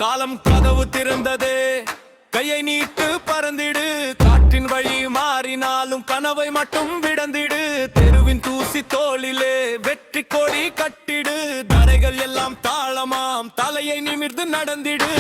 காலம் கதவு திறந்ததே, கையை நீட்டு பறந்திடு. காற்றின் வழி மாறினாலும் கனவை மட்டும் விடந்திடு. தெருவின் தூசி தோளிலே வெற்றி கொடி கட்டிடு. தடைகள் எல்லாம் தாளமாம், தலையை நிமிர்ந்து நடந்திடு.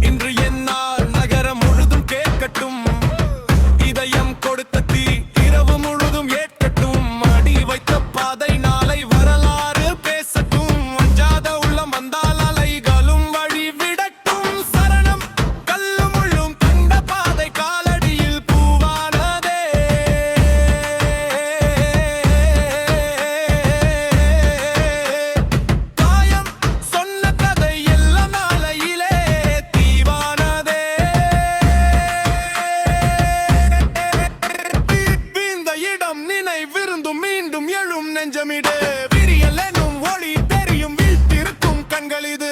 இன்று என்னால் நகரம் முழுதும் கேட்கட்டும், இதயம் கொடுத்த தீ இரவு முழுதும் ஏற்கட்டும். அடி வைத்த பாதை நாளை வரலாறு பேசட்டும். அஞ்சாத உள்ளம் வந்தால் அலைகளும் வழி விடட்டும். சரணம் கல்லும் முள்ளும் கண்ட பாதை காலடியில் பூவானதே. காயம் சொன்ன கதை எல்லாம் நாளையிலே தீவானதே. வீழ்ந்த இடம் நினைவிருந்தும் மீண்டும் எழும் நெஞ்சமிடு. விரியல் எனும் ஒளி தெரியும் வீழ்த்திருக்கும் கண்கள் இது.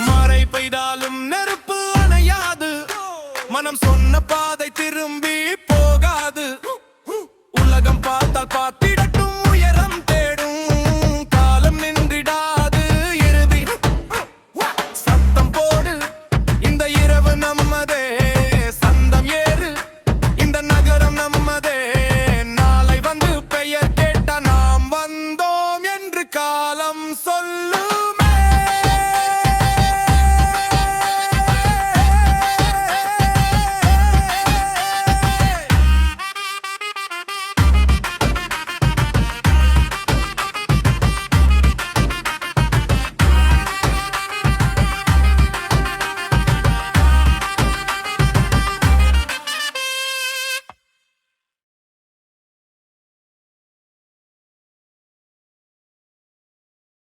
மழை பெய்தாலும் நெருப்பு அணையாது. மனம் சொன்ன பாதை திரும்பி